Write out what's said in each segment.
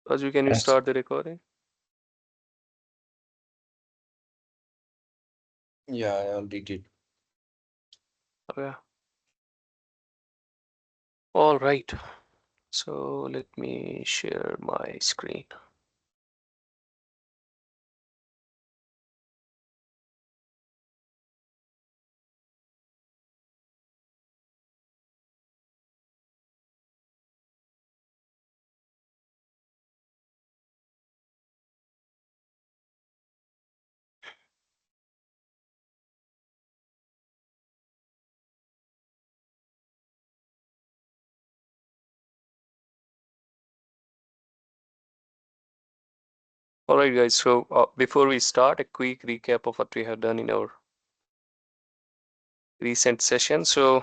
Raju, can you Yes. start the recording? Yeah, I already did. Okay. All right. So let me share my screen. All right, guys. So before we start, a quick recap of what we have done in our recent session. So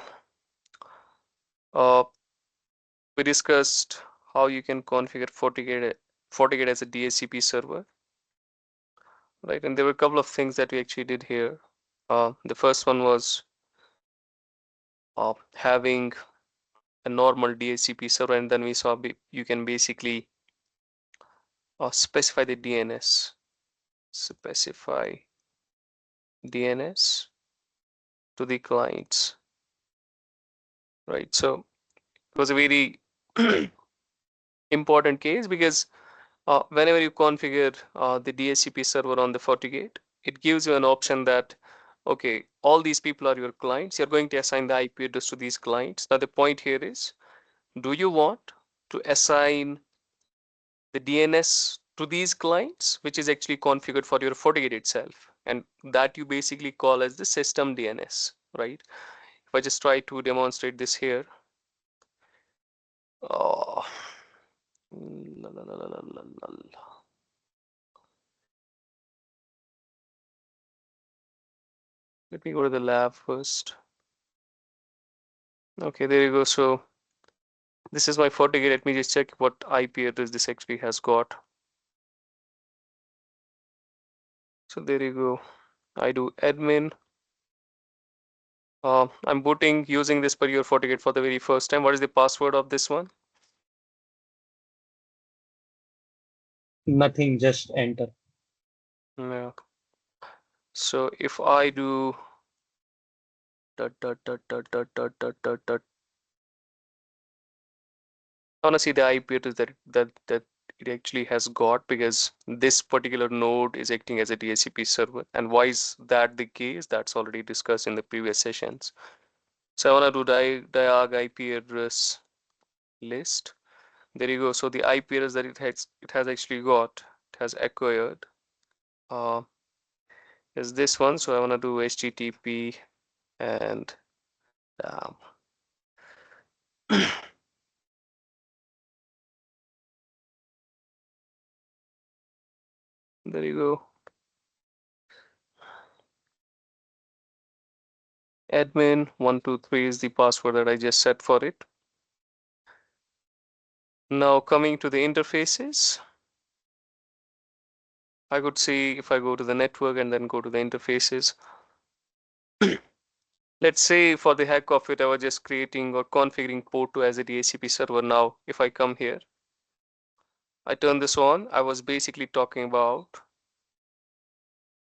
uh, we discussed how you can configure FortiGate as a DHCP server, right? And there were a couple of things that we actually did here. The first one was having a normal DHCP server, and then we saw you can basically specify the DNS, specify DNS to the clients, right? So it was a very important case because whenever you configure the DHCP server on the FortiGate, it gives you an option that, okay, all these people are your clients. You're going to assign the IP address to these clients. Now the point here is, do you want to assign the DNS to these clients, which is actually configured for your FortiGate itself, and that you basically call as the system DNS, right? If I just try to demonstrate this here, oh, la, la, la, la, la, la, la. Let me go to the lab first. Okay, there you go. So this is my FortiGate. Let me just check what IP address this actually has got. So there you go. I do admin. I'm booting using this per your FortiGate for the very first time. What is the password of this one? Nothing, just enter. Yeah. So if I do dot dot dot dot dot dot dot dot dot, I wanna see the IP address that it actually has got, because this particular node is acting as a DHCP server. And why is that the case? That's already discussed in the previous sessions. So I wanna do diag IP address list. There you go. So the IP address that it has actually got, it has acquired, uh, is this one. So I wanna do HTTP and um, there you go. Admin 123 is the password that I just set for it. Now coming to the interfaces, I could see if I go to the network and then go to the interfaces. Let's say for the heck of it, I was just creating or configuring port 2 as a DHCP server. Now, if I come here, I turn this on, I was basically talking about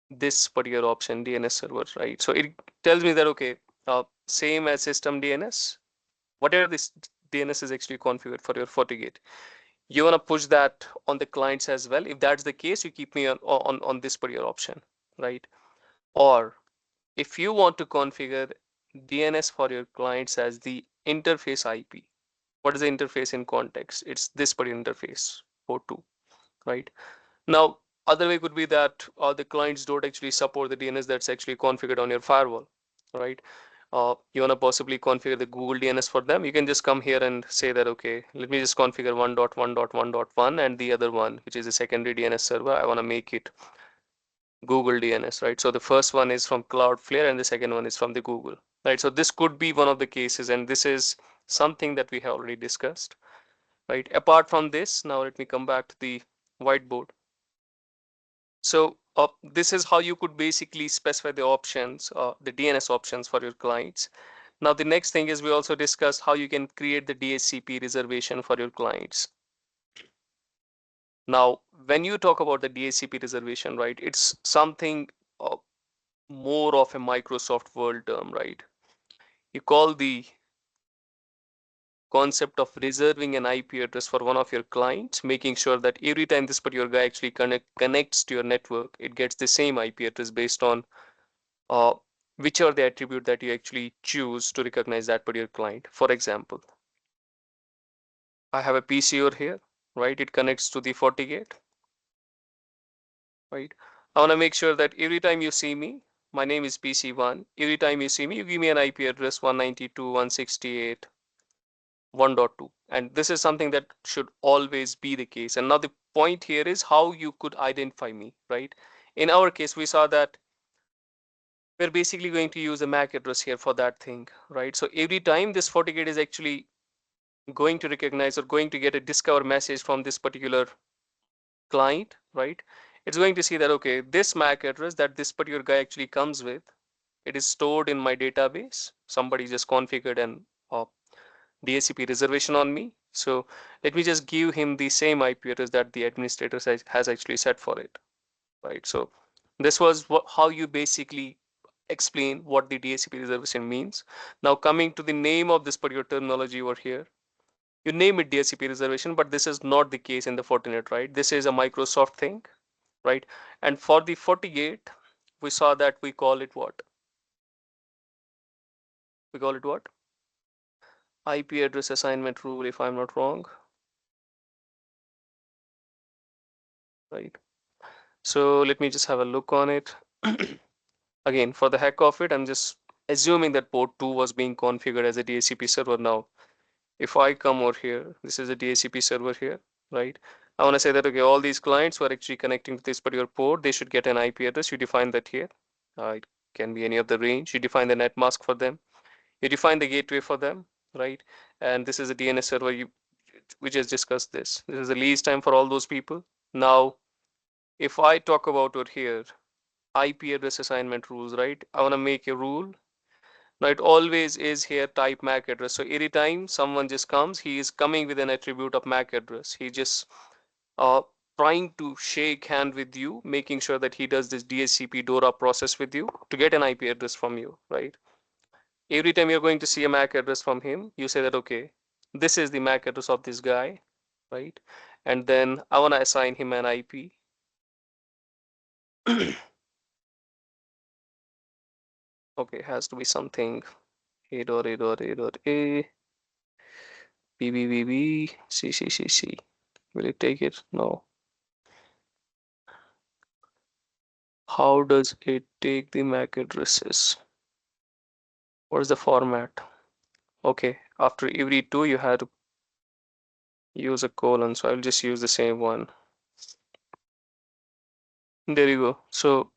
this particular option, DNS server, right? So it tells me that, okay, same as system DNS, whatever this DNS is actually configured for your FortiGate, you want to push that on the clients as well. If that's the case, you keep me on this particular option, right? Or if you want to configure DNS for your clients as the interface IP, what is the interface in context? It's this particular interface, port 2, right? Now, other way could be that the clients don't actually support the DNS that's actually configured on your firewall, right? You want to possibly configure the Google DNS for them. You can just come here and say that, okay, let me just configure 1.1.1.1 and the other one, which is a secondary DNS server. I want to make it Google DNS, right? So the first one is from Cloudflare and the second one is from the Google, right? So this could be one of the cases, and this is something that we have already discussed, right? Apart from this, now let me come back to the whiteboard. So this is how you could basically specify the options, the DNS options for your clients. Now the next thing is we also discussed how you can create the DHCP reservation for your clients. Now, when you talk about the DHCP reservation, right, it's something uh, more of a Microsoft Word term, right? You call the concept of reserving an IP address for one of your clients, making sure that every time this particular guy actually connects to your network, it gets the same IP address based on uh, which are the attribute that you actually choose to recognize that particular client. For example, I have a PC over here, right? It connects to the FortiGate, right? I want to make sure that every time you see me, my name is PC1. Every time you see me, you give me an IP address 192.168.1.2. And this is something that should always be the case. And now the point here is how you could identify me, right? In our case, we saw that we're basically going to use a MAC address here for that thing, right? So every time this FortiGate is actually going to recognize or going to get a discover message from this particular client, right? It's going to see that, okay, this MAC address that this particular guy actually comes with, it is stored in my database. Somebody just configured an DHCP reservation on me. So let me just give him the same IP address that the administrator has actually set for it, right? So this was how you basically explain what the DHCP reservation means. Now coming to the name of this particular terminology over here, you name it DHCP reservation, but this is not the case in the Fortinet, right? This is a Microsoft thing, right? And for the FortiGate, we saw that we call it what? We call it what? IP address assignment rule, if I'm not wrong, right? So let me just have a look on it. Again, for the heck of it, I'm just assuming that port 2 was being configured as a DHCP server. Now, if I come over here, this is a DHCP server here, right? I want to say that, okay, all these clients who are actually connecting to this particular port, they should get an IP address. You define that here. It can be any of the range. You define the net mask for them. You define the gateway for them, right? And this is a DNS server. We just discussed this. This is the lease time for all those people. Now, if I talk about over here, IP address assignment rules, right? I want to make a rule. Now it always is here type MAC address. So anytime someone just comes, he is coming with an attribute of MAC address. He just uh, trying to shake hand with you, making sure that he does this DHCP DORA process with you to get an IP address from you, right? Every time you're going to see a MAC address from him, you say that, okay, this is the MAC address of this guy, right? And then I want to assign him an IP. Okay, has to be something a b b b b c c c c. Will it take it? No. How does it take the MAC addresses? What is the format? Okay, after every two, you had to use a colon. So I'll just use the same one. There you go. So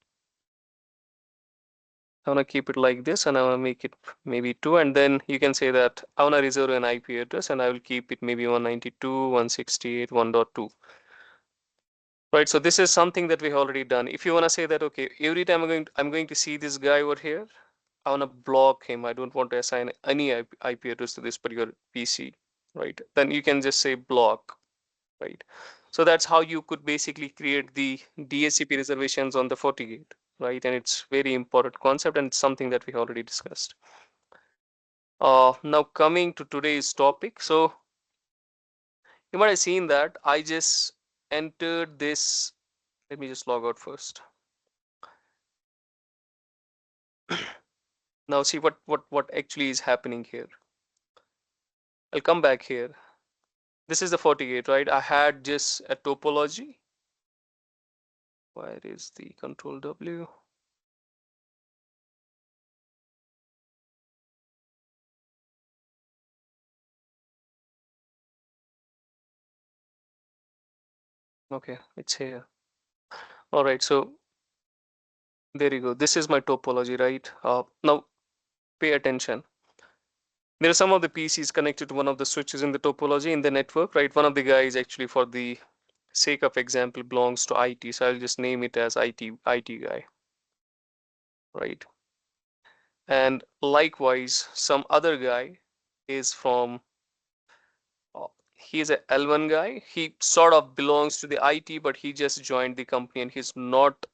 I want to keep it like this and I want to make it maybe 2. And then you can say that I want to reserve an IP address and I will keep it maybe 192.168.1.2. Right, so this is something that we've already done. If you want to say that, okay, every time I'm going to see this guy over here, I want to block him. I don't want to assign any IP address to this particular PC, right? Then you can just say block, right? So that's how you could basically create the DHCP reservations on the FortiGate, right? And it's very important concept and something that we already discussed. Now coming to today's topic. So you might have seen that I just entered this. Let me just log out first. Now see what actually is happening here. I'll come back here. This is the FortiGate, right? I had just a topology. Where is the control W? Okay, it's here. All right, so there you go. This is my topology, right? Now pay attention. There are some of the PCs connected to one of the switches in the topology in the network, right? One of the guys actually, for the sake of example, belongs to IT, so I'll just name it as IT guy, right? And likewise, some other guy is from he's a L1 guy. He sort of belongs to the IT, but he just joined the company and he's not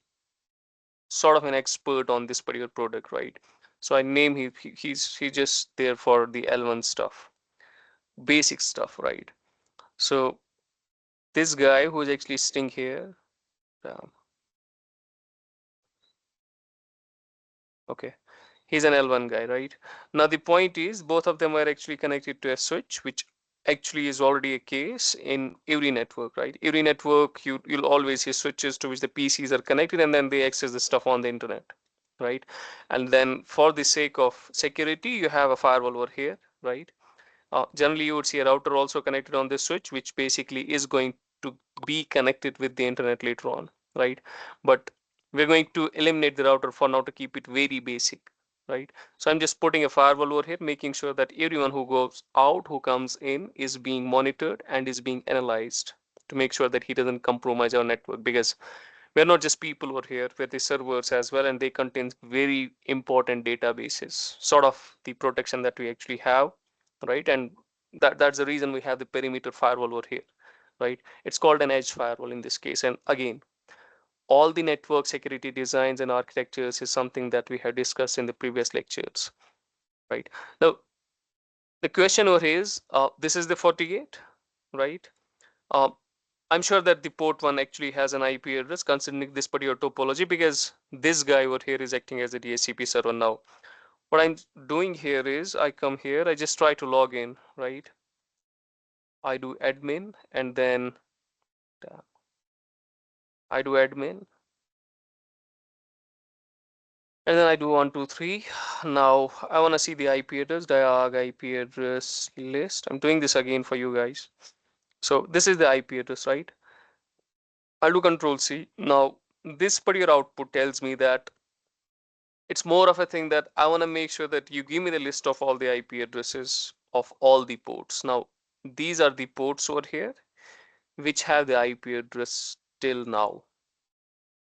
sort of an expert on this particular product, right? So I name he's just there for the L1 stuff, basic stuff, right? So this guy who's actually sitting here, um, okay, he's an L1 guy, right? Now the point is both of them are actually connected to a switch, which actually is already a case in every network, right? Every network you'll always hear switches to which the PCs are connected and then they access the stuff on the internet, right? And then for the sake of security, you have a firewall over here, right? Generally, you would see a router also connected on this switch, which basically is going to be connected with the internet later on, right? But we're going to eliminate the router for now to keep it very basic, right? So I'm just putting a firewall over here, making sure that everyone who goes out, who comes in, is being monitored and is being analyzed to make sure that he doesn't compromise our network, because we're not just people over here, we're the servers as well, and they contain very important databases, sort of the protection that we actually have, right? And that's the reason we have the perimeter firewall over here, right? It's called an edge firewall in this case. And again, all the network security designs and architectures is something that we have discussed in the previous lectures, right? Now the question over here is, this is the FortiGate, right? uh, I'm sure that the port one actually has an IP address considering this particular topology, because this guy over here is acting as a DHCP server. Now what I'm doing here is I come here, I just try to log in, right? I do admin and then I do admin and then I do 123. Now I want to see the IP address, diag IP address list. I'm doing this again for you guys. So this is the IP address, right? I'll do control C. Now this particular output tells me that it's more of a thing that I want to make sure that you give me the list of all the IP addresses of all the ports. Now these are the ports over here which have the IP address till now.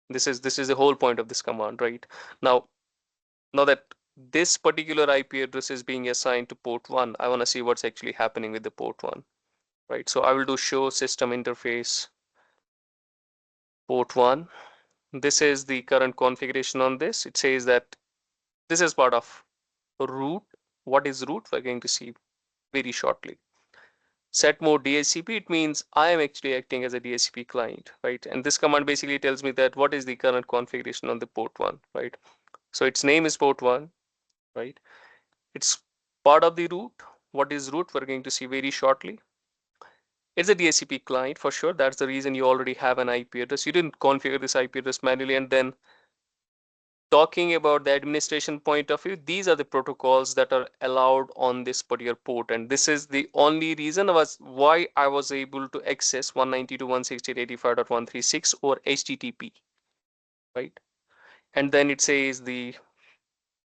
This is the whole point of this command, right? Now that this particular IP address is being assigned to port 1, I want to see what's actually happening with the port 1, right? So I will do show system interface port 1. This is the current configuration on this. It says that this is part of root. What is root? We're going to see very shortly. Set mode DHCP, it means I am actually acting as a DHCP client, right? And this command basically tells me that what is the current configuration on the port 1, right? So its name is port 1, right? It's part of the root. What is root? We're going to see very shortly. It's a DHCP client for sure. That's the reason you already have an IP address. You didn't configure this IP address manually. And then talking about the administration point of view, these are the protocols that are allowed on this particular port. And this is the only reason was why I was able to access 192.168.85.136 or HTTP, right? And then it says the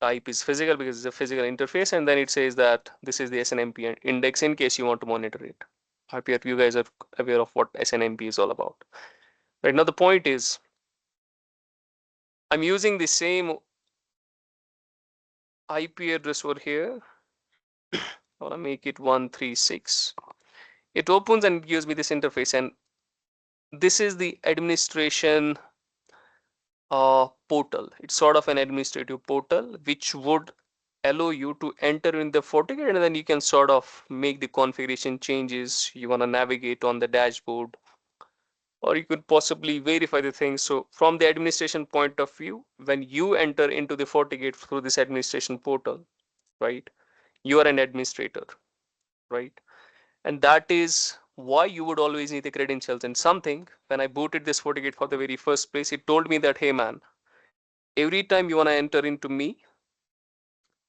type is physical because it's a physical interface. And then it says that this is the SNMP index in case you want to monitor it. I hope you guys are aware of what SNMP is all about. Right now, the point is I'm using the same IP address over here. I want to make it 136. It opens and gives me this interface, and this is the administration portal. It's sort of an administrative portal which would allow you to enter in the FortiGate, and then you can sort of make the configuration changes you want to navigate on the dashboard, or you could possibly verify the things. So from the administration point of view, when you enter into the FortiGate through this administration portal, right, you are an administrator, right? And that is why you would always need the credentials. And something, when I booted this FortiGate for the very first place, it told me that, hey man, every time you want to enter into me,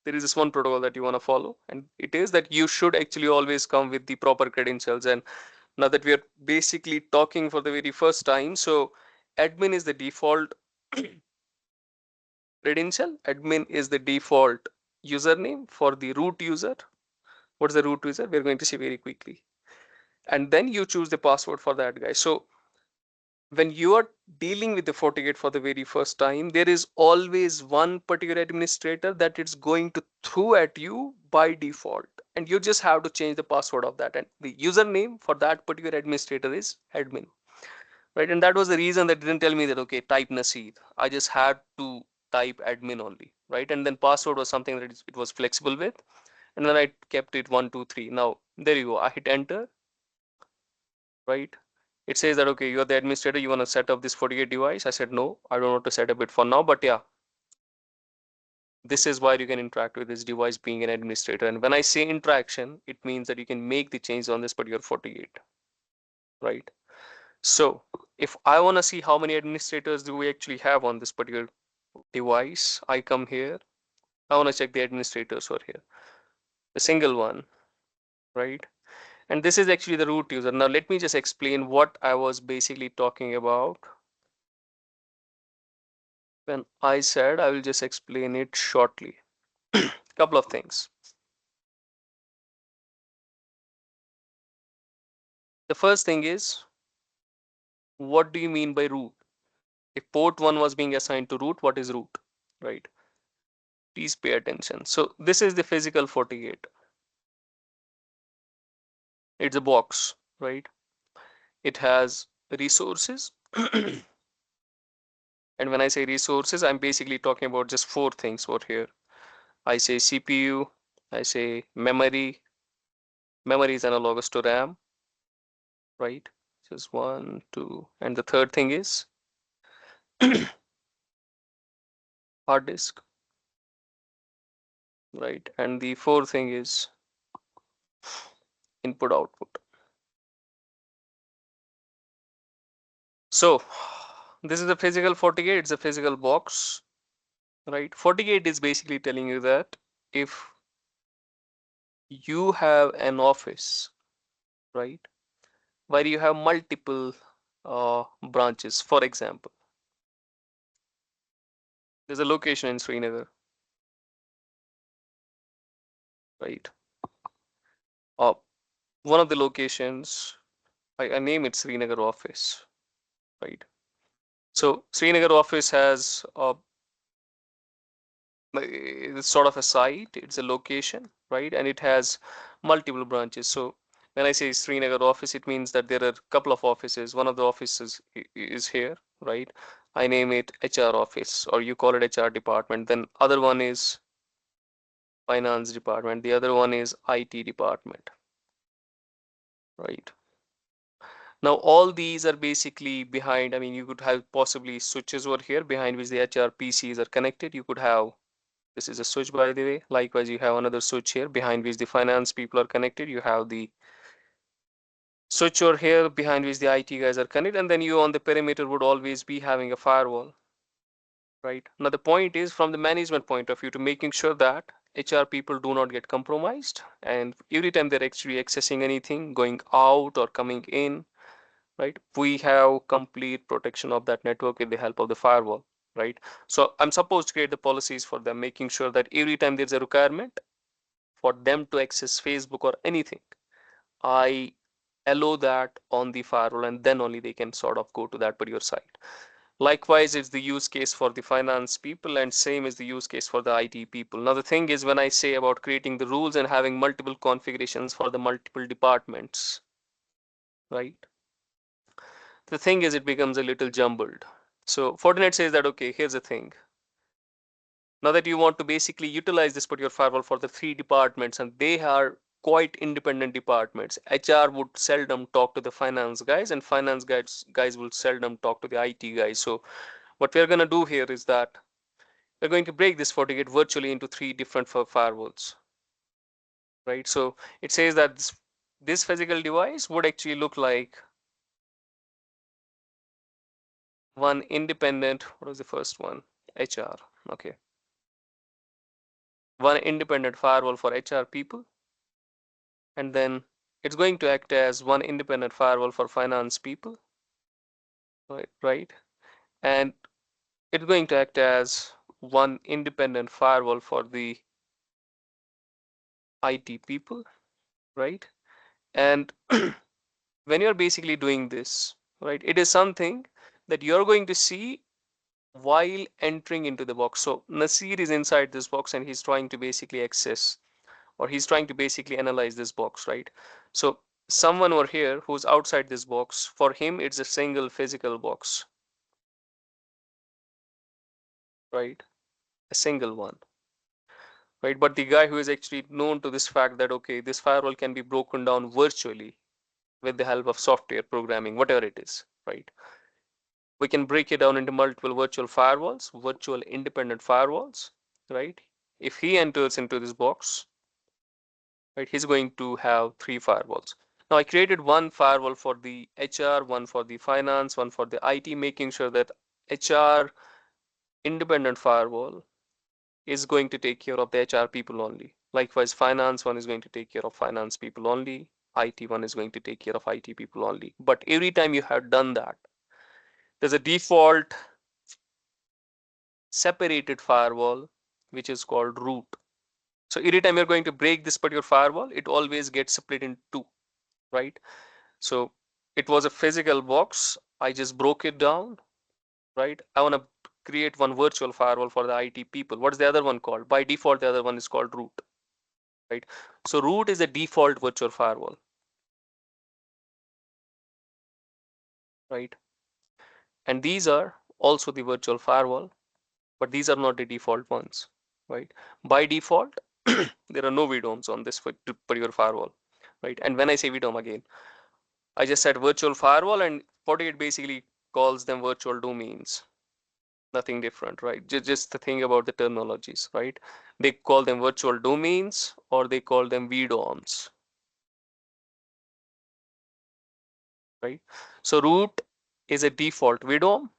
there is this one protocol that you want to follow, and it is that you should actually always come with the proper credentials. And now that we are basically talking for the very first time, so admin is the default credential. Admin is the default username for the root user. What's the root user? We're going to see very quickly. And then you choose the password for that guy. So when you are dealing with the FortiGate for the very first time, there is always one particular administrator that it's going to throw at you by default. and you just have to change the password of that, and the username for that particular administrator is admin, right? And that was the reason that didn't tell me that okay, type Nasir. I just had to type admin only, right? And then password was something that it was flexible with, and then I kept it 123. Now there you go. I hit enter, right? It says that okay, you're the administrator. You want to set up this FortiGate device? I said no, I don't want to set up it for now, but yeah, this is why you can interact with this device being an administrator. And when I say interaction, it means that you can make the change on this particular FortiGate, right? So if I want to see how many administrators do we actually have on this particular device, I come here. I want to check the administrators who are here, the single one, right? And this is actually the root user. Now let me just explain what I was basically talking about when I said I will just explain it shortly. Couple of things. The first thing is, what do you mean by root? If port 1 was being assigned to root, what is root, right? Please pay attention. So this is the physical FortiGate. It's a box, right? It has resources. And when I say resources, I'm basically talking about just four things over here. I say CPU, I say memory. Memory is analogous to RAM, right? Just one, two, and the third thing is hard disk, right? And the fourth thing is input output. So this is a physical FortiGate. It's a physical box, right? FortiGate is basically telling you that if you have an office, right, where you have multiple branches, for example, there's a location in Srinagar, right? Uh, One of the locations, I name it Srinagar office, right? So Srinagar office has it's sort of a site, it's a location, right? And it has multiple branches. So when I say Srinagar office, it means that there are a couple of offices. One of the offices is here, right? I name it HR office, or you call it HR department. Then other one is finance department. The other one is IT department, right? Now all these are basically behind. I mean, you could have possibly switches over here behind which the HR PCs are connected. You could have, this is a switch, by the way. Likewise, you have another switch here behind which the finance people are connected. You have the switch over here behind which the IT guys are connected. And then you on the perimeter would always be having a firewall, right? Now, the point is from the management point of view to making sure that HR people do not get compromised. And every time they're actually accessing anything, going out or coming in, right? We have complete protection of that network with the help of the firewall, right? So I'm supposed to create the policies for them, making sure that every time there's a requirement for them to access Facebook or anything, I allow that on the firewall, and then only they can sort of go to that particular site. Likewise, it's the use case for the finance people, and same is the use case for the IT people. Now, the thing is, when I say about creating the rules and having multiple configurations for the multiple departments, right? The thing is, it becomes a little jumbled. So Fortinet says that, okay, here's the thing. Now that you want to basically utilize this particular firewall for the three departments, and they are quite independent departments. HR would seldom talk to the finance guys, and finance guys will seldom talk to the IT guys. So what we're going to do here is that we're going to break this FortiGate virtually into three different firewalls, right? So it says that this physical device would actually look like one independent, what was the first one? HR, okay. One independent firewall for HR people, and then it's going to act as one independent firewall for finance people, right? And it's going to act as one independent firewall for the IT people, right? And when you're basically doing this, right, it is something that you're going to see while entering into the box. So Nasir is inside this box and he's trying to basically access or he's trying to basically analyze this box, right? So someone over here who's outside this box, for him it's a single physical box, right? A single one, right? But the guy who is actually known to this fact that okay, this firewall can be broken down virtually with the help of software programming, whatever it is, right? We can break it down into multiple virtual firewalls, virtual independent firewalls, right? If he enters into this box, right, he's going to have three firewalls. Now I created one firewall for the HR, one for the finance, one for the IT, making sure that HR independent firewall is going to take care of the HR people only. Likewise, finance one is going to take care of finance people only. IT one is going to take care of IT people only. But every time you have done that, there's a default separated firewall which is called root. So every time you're going to break this particular firewall, it always gets split in two, right? So it was a physical box. I just broke it down, right? I want to create one virtual firewall for the IT people. What's the other one called? By default, the other one is called root, right? So root is a default virtual firewall, right? And these are also the virtual firewall, but these are not the default ones, right? By default, there are no VDOMs on this particular firewall, right? And when I say VDOM again, I just said virtual firewall, and FortiGate basically calls them virtual domains. Nothing different, right? Just the thing about the terminologies, right? They call them virtual domains or they call them VDOMs, right? So root is a default VDOM.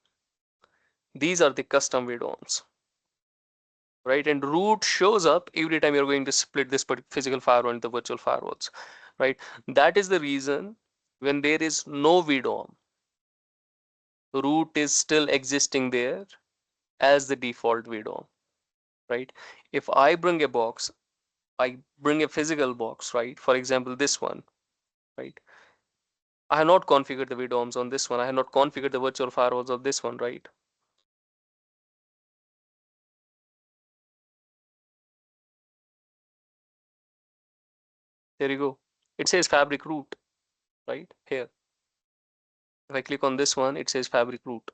These are the custom VDOMs, right? And root shows up every time you're going to split this physical firewall into virtual firewalls, right? That is the reason when there is no VDOM, root is still existing there as the default VDOM, right? If I bring a box, I bring a physical box, right? For example, this one, right? I have not configured the VDOMs on this one. I have not configured the virtual firewalls of this one, right? There you go. It says fabric root, right? Here. If I click on this one, it says fabric root,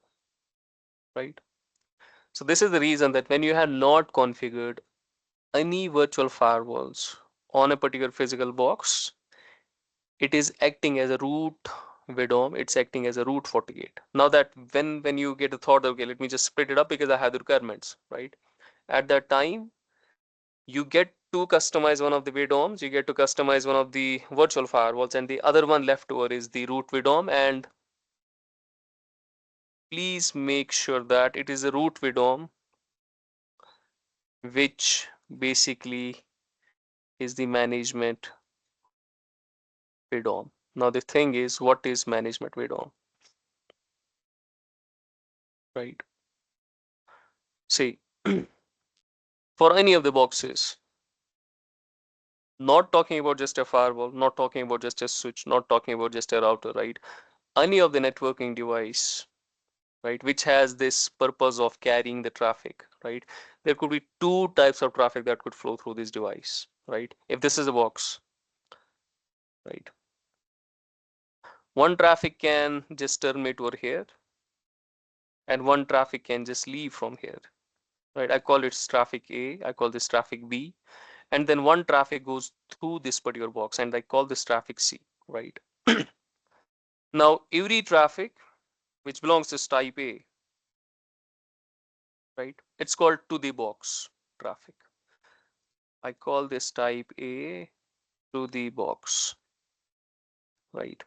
right? So this is the reason that when you have not configured any virtual firewalls on a particular physical box, it is acting as a root VDOM. It's acting as a root FortiGate. Now that when you get a thought, okay, let me just split it up because I have the requirements, right? At that time, you get to customize one of the VDOMs, you get to customize one of the virtual firewalls, and the other one left over is the root VDOM. And please make sure that it is a root VDOM, which basically is the management VDOM. Now the thing is, what is management VDOM, right? See, for any of the boxes, not talking about just a firewall, not talking about just a switch, not talking about just a router, right? Any of the networking device, right, which has this purpose of carrying the traffic, right? There could be two types of traffic that could flow through this device, right? If this is a box, right? One traffic can just terminate over here, and one traffic can just leave from here, right? I call it traffic A, I call this traffic B, and then one traffic goes through this particular box, and I call this traffic C, right? Now, every traffic which belongs to type A, right? It's called to the box traffic. I call this type A to the box, right?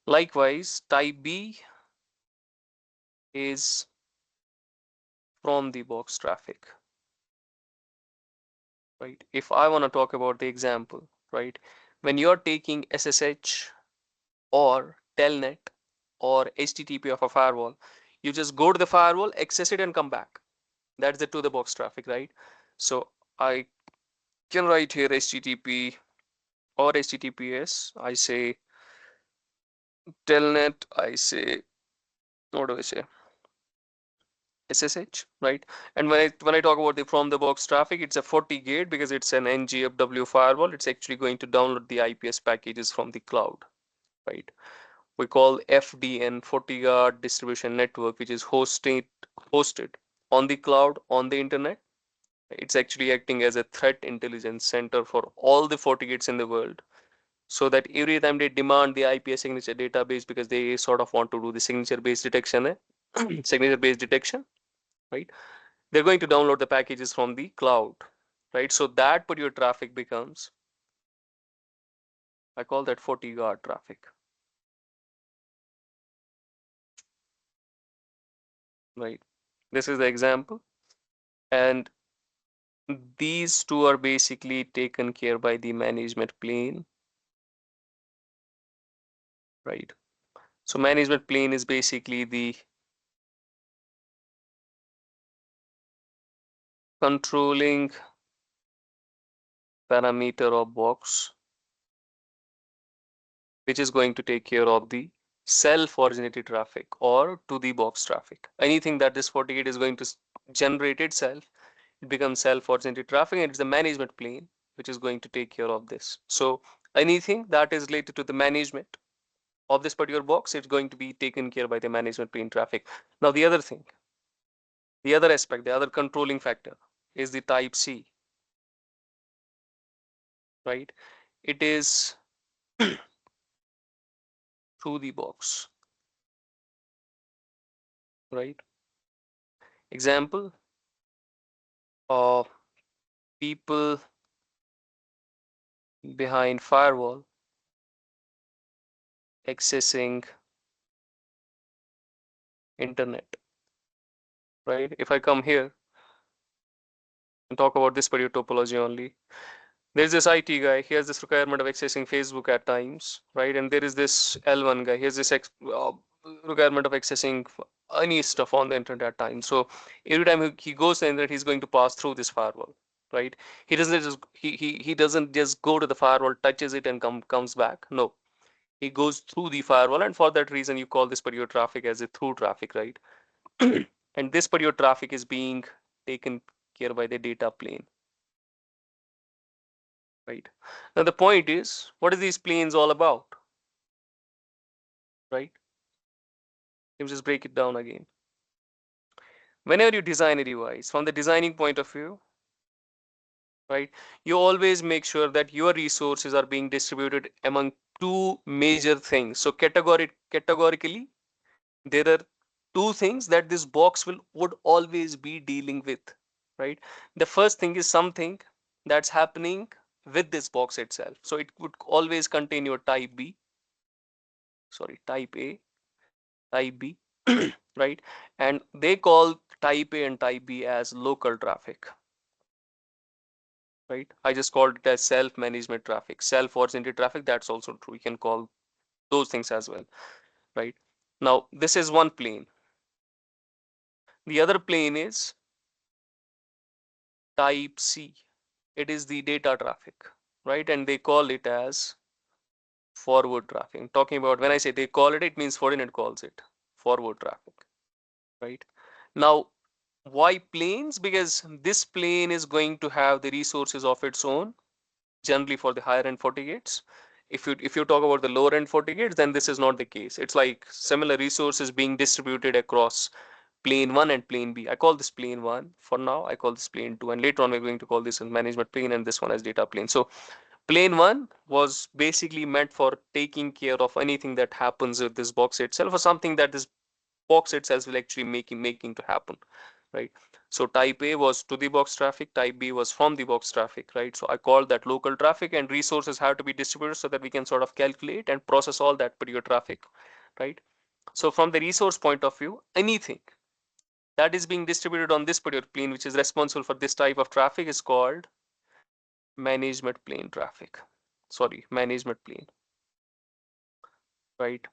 Likewise, type B is from the box traffic, right? If I want to talk about the example, right? When you're taking SSH or telnet or HTTP of a firewall, you just go to the firewall, access it, and come back. That's the to the box traffic, right? So I can write here HTTP or HTTPS. I say telnet. I say, what do I say? SSH, right? And when I talk about the from the box traffic, it's a FortiGate because it's an NGFW firewall. It's actually going to download the IPS packages from the cloud, right? We call FDN FortiGuard Distribution Network, which is hosted on the cloud on the internet. It's actually acting as a threat intelligence center for all the FortiGates in the world, so that every time they demand the IPS signature database because they sort of want to do the signature based detection, signature based detection, right? They're going to download the packages from the cloud, right? So that particular traffic becomes, I call that FortiGuard traffic, right? This is the example. And these two are basically taken care by the management plane, right? So management plane is basically the controlling parameter of box, which is going to take care of the self-originated traffic or to the box traffic. Anything that this FortiGate is going to generate itself, it becomes self-originated traffic, and it's the management plane which is going to take care of this. So anything that is related to the management of this particular box, it's going to be taken care by the management plane traffic. Now the other thing, the other aspect, the other controlling factor is the type C, right? It is through the box, right? Example of people behind firewall accessing internet, right? If I come here and talk about this particular topology only, there's this IT guy, he has this requirement of accessing Facebook at times, right? And there is this L1 guy, he has this requirement of accessing any stuff on the internet at times. So every time he goes to the internet, he's going to pass through this firewall, right? He doesn't just go to the firewall, touches it, and comes back. No, he goes through the firewall, and for that reason, you call this particular traffic as a through traffic, right? And this particular traffic is being taken care by the data plane, right? Now the point is, what are these planes all about, right? Let me just break it down again. Whenever you design a device, from the designing point of view, right, you always make sure that your resources are being distributed among two major things. So categorically, there are two things that this box would always be dealing with, right? The first thing is something that's happening with this box itself. So it would always contain your type B, sorry, type A, type B, right? And they call type A and type B as local traffic, right? I just called it as self-management traffic, self-oriented traffic. That's also true. You can call those things as well, right? Now, this is one plane. The other plane is type C. It is the data traffic, right? And they call it as forward traffic. I'm talking about when I say they call it, it means Fortinet calls it forward traffic, right? Now, why planes? Because this plane is going to have the resources of its own, generally for the higher end FortiGates. If you talk about the lower end FortiGates, then this is not the case. It's like similar resources being distributed across plane 1 and plane B. I call this plane 1 for now. I call this plane 2, and later on we're going to call this as management plane and this one as data plane. So plane 1 was basically meant for taking care of anything that happens with this box itself, or something that this box itself will actually making to happen, right? So type A was to the box traffic, type B was from the box traffic, right? So I call that local traffic, and resources have to be distributed so that we can sort of calculate and process all that particular traffic, right? So from the resource point of view, anything that is being distributed on this particular plane, which is responsible for this type of traffic, is called management plane traffic. Sorry, management plane, right?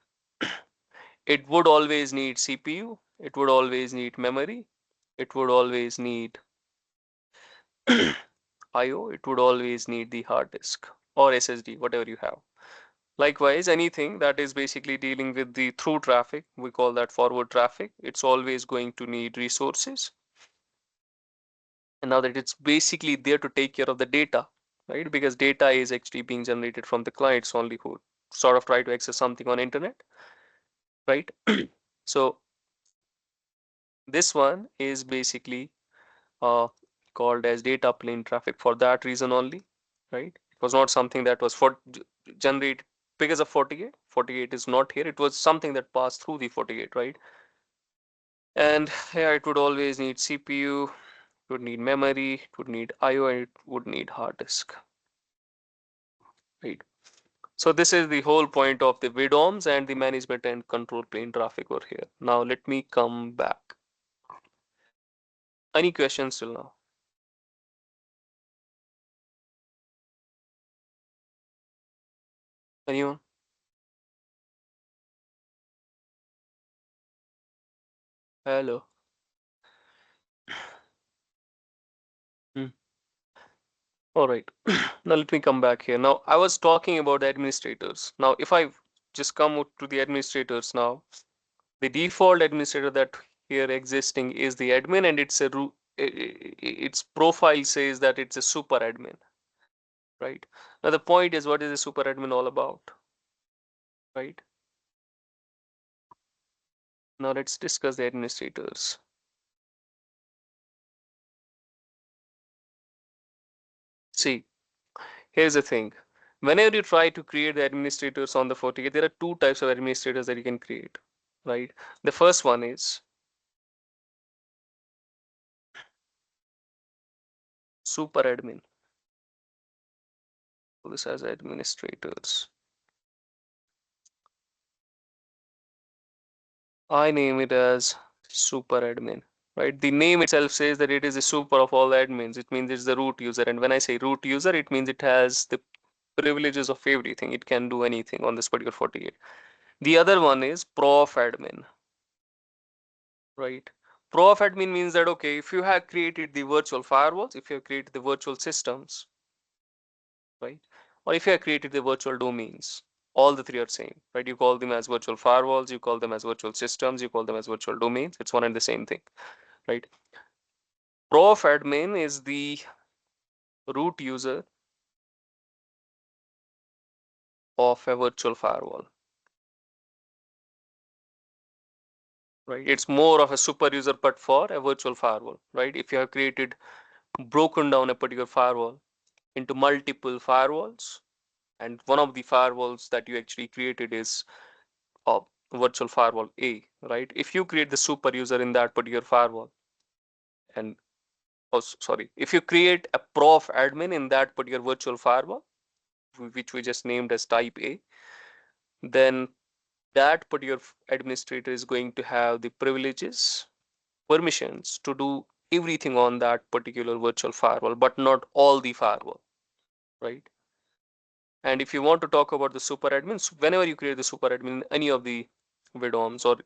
It would always need CPU, it would always need memory, it would always need IO, it would always need the hard disk or SSD, whatever you have, Likewise, anything that is basically dealing with the through traffic, we call that forward traffic. It's always going to need resources. And now that it's basically there to take care of the data, right? Because data is actually being generated from the clients only who sort of try to access something on internet, right? So this one is basically uh, called as data plane traffic for that reason only, right? It was not something that was for generated because of FortiGate. FortiGate is not here. It was something that passed through the FortiGate, right? And yeah, it would always need CPU, it would need memory, it would need IO, and it would need hard disk, right? So this is the whole point of the VDOMs and the management and control plane traffic over here. Now let me come back. Any questions till now? Anyone? Hello. Hmm. All right. Now let me come back here. Now I was talking about the administrators. Now if I just come to the administrators now, the default administrator that here existing is the admin, and it's a its profile says that it's a super admin, right? Now the point is, what is a super admin all about, right? Now let's discuss the administrators. See, here's the thing. Whenever you try to create the administrators on the FortiGate, there are two types of administrators that you can create, right? The first one is super admin. So this has administrators. I name it as super admin, right? The name itself says that it is a super of all admins. It means it's the root user. And when I say root user, it means it has the privileges of everything. It can do anything on this particular FortiGate. The other one is prof admin, right? Prof admin means that, okay, if you have created the virtual firewalls, if you have created the virtual systems, right? Or if you have created the virtual domains, all the three are same, right? You call them as virtual firewalls, you call them as virtual systems, you call them as virtual domains. It's one and the same thing, right? Prof admin is the root user of a virtual firewall, right? It's more of a super user, but for a virtual firewall, right? If you have created, broken down a particular firewall into multiple firewalls, and one of the firewalls that you actually created is a virtual firewall A, right? If you create the super user in that particular firewall, and oh, sorry, if you create a prof admin in that particular virtual firewall, which we just named as type A, then that particular administrator is going to have the privileges, permissions to do everything on that particular virtual firewall, but not all the firewall, right? And if you want to talk about the super admins, whenever you create the super admin in any of the VDOMs, or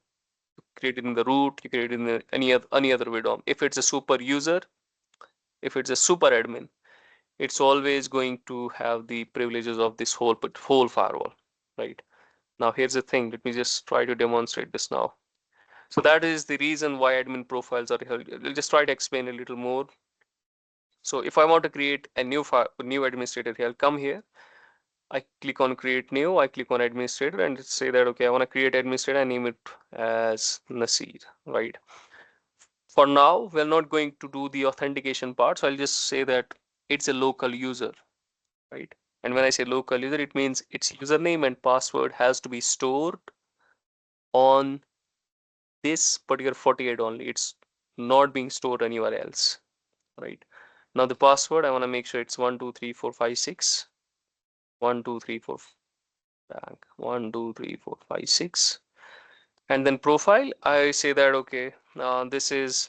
create it in the root, you create it in any other VDOM, if it's a super user, if it's a super admin, it's always going to have the privileges of this whole firewall, right? Now here's the thing. Let me just try to demonstrate this now. So that is the reason why admin profiles are here. I'll just try to explain a little more. So if I want to create a new administrator here, I'll come here. I click on create new. I click on administrator and say that, okay, I want to create administrator and name it as Nasir, right? For now, we're not going to do the authentication part. So I'll just say that it's a local user, right? And when I say local user, it means its username and password has to be stored on this particular FortiGate only. It's not being stored anywhere else, right? Now the password, I want to make sure it's 123456, 1234 bank, 123456. And then profile, I say that, okay, this is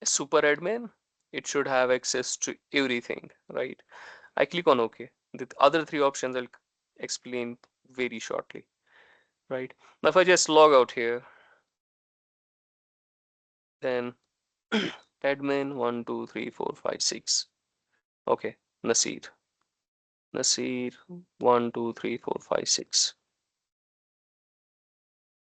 a super admin. It should have access to everything, right? I click on OK. The other three options I'll explain very shortly, right? Now if I just log out here, then admin 123456. Okay, Nasir. Nasir 1, 2, 3, 4, 5, 6.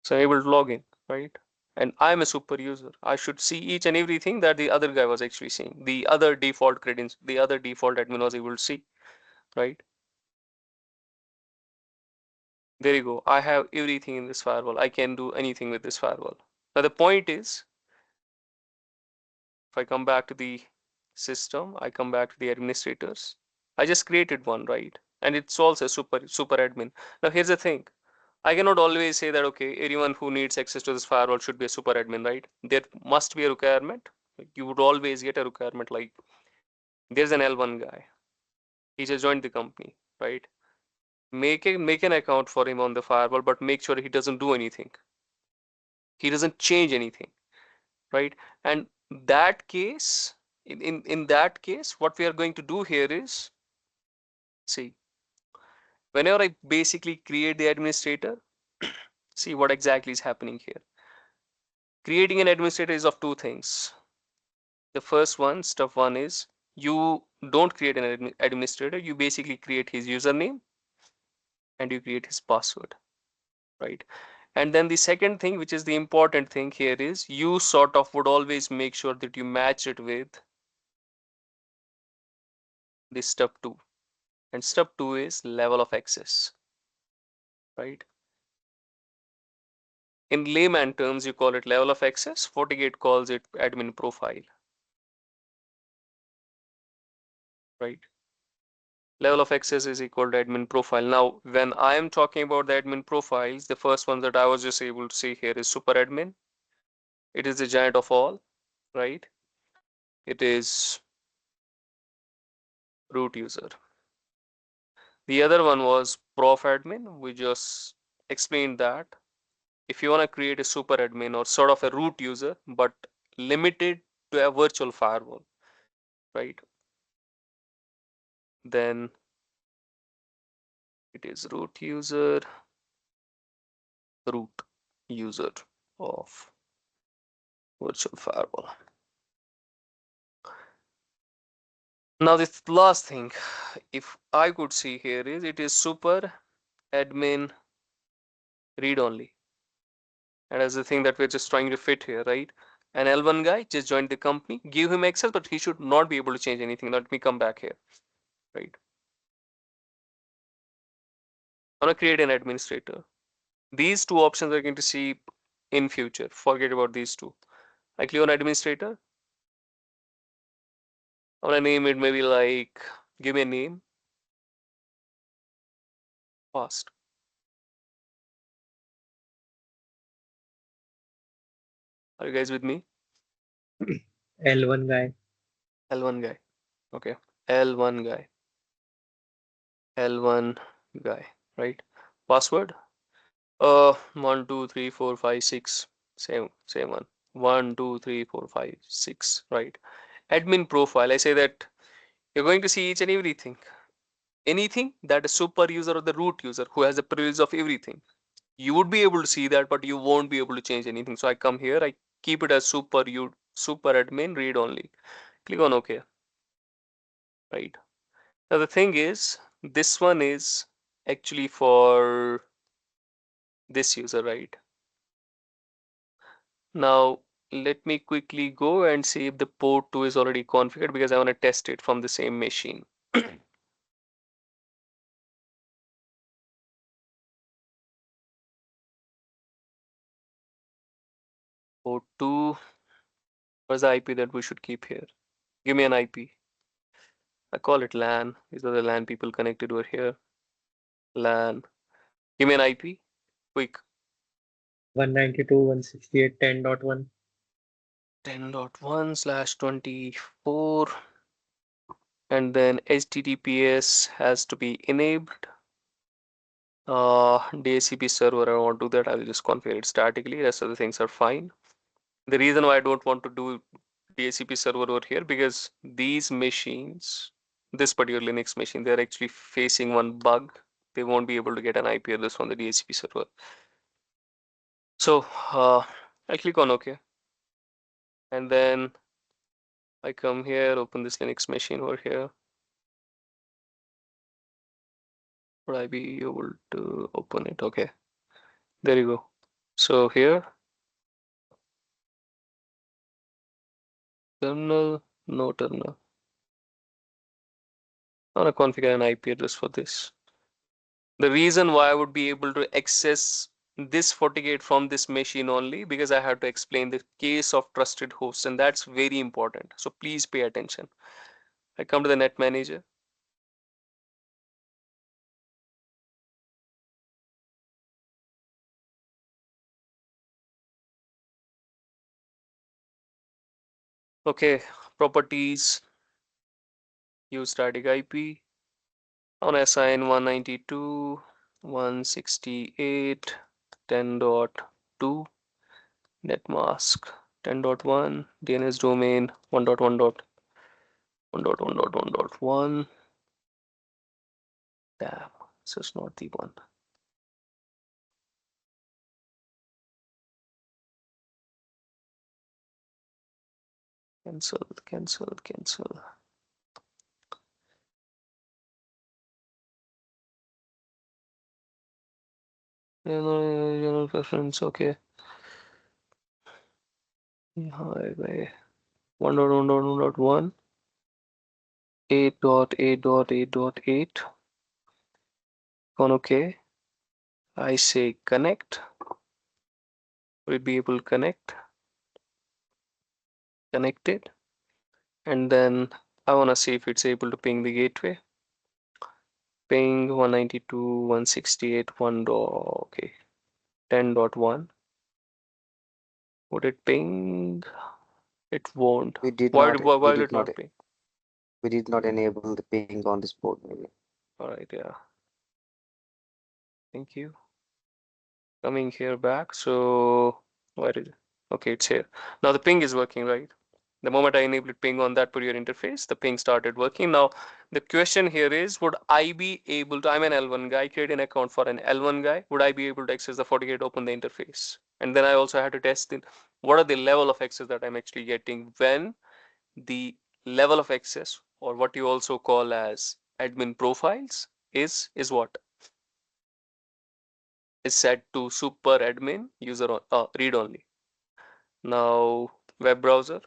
So I'm able to log in, right? And I'm a super user. I should see each and everything that the other guy was actually seeing. The other default credentials, the other default admin was able to see, right? There you go. I have everything in this firewall. I can do anything with this firewall. Now the point is, if I come back to the system, I come back to the administrators. I just created one, right? And it's also a super admin. Now here's the thing. I cannot always say that okay, everyone who needs access to this firewall should be a super admin, right? There must be a requirement. You would always get a requirement like there's an L1 guy. He just joined the company, right? Make an account for him on the firewall, but make sure he doesn't do anything. He doesn't change anything, right? And that case, in that case, what we are going to do here is see, whenever I basically create the administrator, see what exactly is happening here. Creating an administrator is of two things. The first one, step one is you don't create an administrator, you basically create his username and you create his password, right? And then the second thing, which is the important thing here, is you sort of would always make sure that you match it with the step two. And step two is level of access, right? In layman terms, you call it level of access. FortiGate calls it admin profile, right? Level of access is equal to admin profile. Now, when I am talking about the admin profiles, the first one that I was just able to see here is super admin. It is the giant of all, right? It is root user. The other one was prof admin. We just explained that. If you want to create a super admin or sort of a root user, but limited to a virtual firewall, right? Then it is root user of virtual firewall. Now this last thing, if I could see here is it is super admin read only. And that's the thing that we're just trying to fit here, right? An L1 guy just joined the company, give him access, but he should not be able to change anything. Let me come back here, right? I'm gonna create an administrator. These two options we're going to see in future. Forget about these two. I click on administrator. I'm gonna name it maybe like, give me a name, fast. Are you guys with me? L1 guy. L1 guy. Okay. L1 guy. L1 guy, right? Password. 1, 2, 3, 4, 5, 6. Same one. 1, 2, 3, 4, 5, 6. Right. Admin profile. I say that you're going to see each and everything. Anything that a super user or the root user who has the privilege of everything. You would be able to see that, but you won't be able to change anything. So I come here, I keep it as super admin read only. Click on OK. Right. Now the thing is, this one is actually for this user, right? Now let me quickly go and see if the port 2 is already configured because I want to test it from the same machine. Port 2, what's the IP that we should keep here? Give me an IP. I call it LAN. These are the LAN people connected over here. LAN. Give me an IP. Quick. 192.168.10.1. 10.1/24, and then HTTPS has to be enabled. DHCP server, I won't do that. I will just configure it statically. Rest of the things are fine. The reason why I don't want to do DHCP server over here because these machines, this particular Linux machine, they're actually facing one bug. They won't be able to get an IP address from the DHCP server. So I click on OK, and then I come here, open this Linux machine over here. Would I be able to open it? Okay, there you go. So here, terminal, no terminal. I want to configure an IP address for this. The reason why I would be able to access this FortiGate from this machine only because I have to explain the case of trusted hosts, and that's very important. So please pay attention. I come to the net manager. Okay, properties, use static IP. I want to assign 192.168.10.2 net mask 10.1 DNS domain 1.1.1.1.1. Damn, this is not the one. Cancel, cancel, cancel. General preference, okay. Hi, 1.1.1.1, 8.8.8.8. On okay. I say connect. Will it be able to connect? Connected. And then I want to see if it's able to ping the gateway. Ping 192.168.1. Okay, 10.1. Would it ping? It won't. We did Why, not why, we why will did it not not ping? we did not enable the ping on this port maybe. All right, yeah. Thank you. Coming here back. So where is it? Okay, it's here. Now the ping is working, right? The moment I enabled ping on that particular interface, the ping started working. Now the question here is, would I be able to, I'm an L1 guy, create an account for an L1 guy, would I be able to access the FortiGate, open the interface? And then I also had to test in what are the level of access that I'm actually getting when the level of access, or what you also call as admin profiles, is what? Is set to super admin user on read only. Now web browser.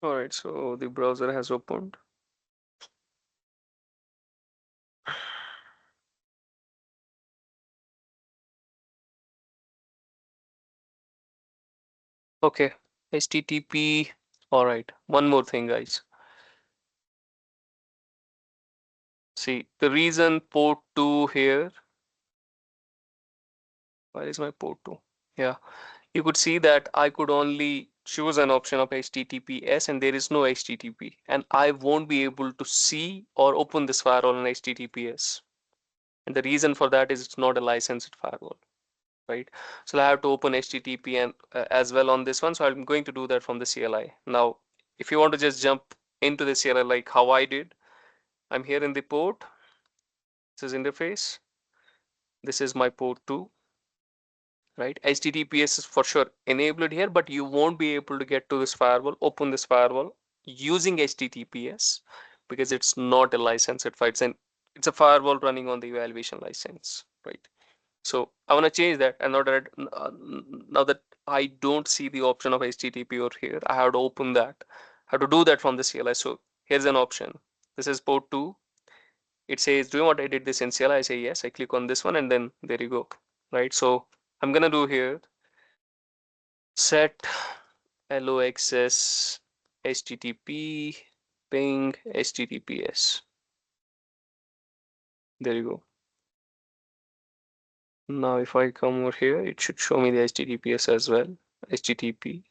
All right, so the browser has opened. Okay, HTTP. All right, one more thing, guys. See, the reason port 2 here, where is my port 2? Yeah, you could see that I could only choose an option of HTTPS and there is no HTTP, and I won't be able to see or open this firewall on HTTPS. And the reason for that is it's not a licensed firewall, right? So I have to open HTTP and as well on this one. So I'm going to do that from the CLI. Now, if you want to just jump into the CLI like how I did, I'm here in the port. This is interface. This is my port 2, right? HTTPS is for sure enabled here, but you won't be able to get to this firewall, open this firewall using HTTPS because it's not a license. It's a firewall running on the evaluation license, right? So I want to change that, and now that I don't see the option of HTTP over here, I have to open that. I have to do that from the CLI. So here's an option. This is port 2. It says, do you want to edit this in CLI? I say yes. I click on this one, and then there you go, right? So I'm gonna do here set allow access HTTP ping HTTPS. There you go. Now if I come over here, it should show me the HTTPS as well. HTTP.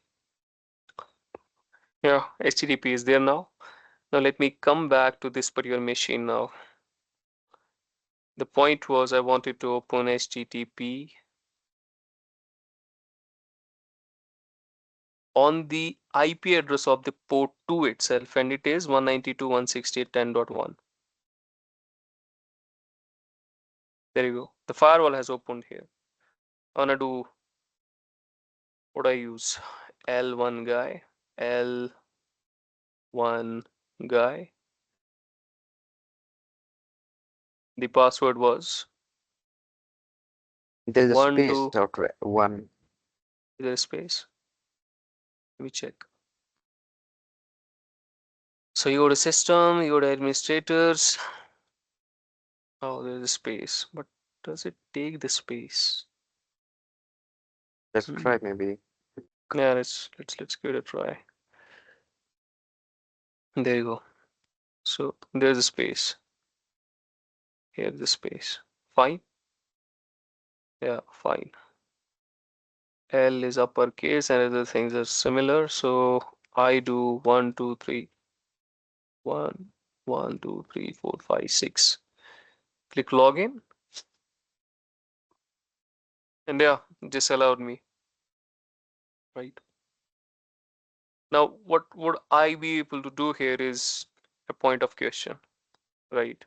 Yeah, HTTP is there now. Now let me come back to this particular machine now. The point was I wanted to open HTTP on the IP address of the port 2 itself, and it is 192.168.10.1. There you go. The firewall has opened here. I'm gonna do what I use. L1 guy, L1 guy. The password was There's a 1, space 2, after one. is there a space? Let me check. So you go to system, you go to administrators. Oh, there's a space, but does it take the space? Let's Hmm. try maybe. Yeah, let's give it a try. There you go. So there's a space. Here's the space. Fine. Yeah, fine. L is uppercase and other things are similar. So I do 1, 2, 3. 1, 1, 2, 3, 4, 5, 6. Click login, and yeah, just allowed me, right? Now, what would I be able to do here is a point of question, right?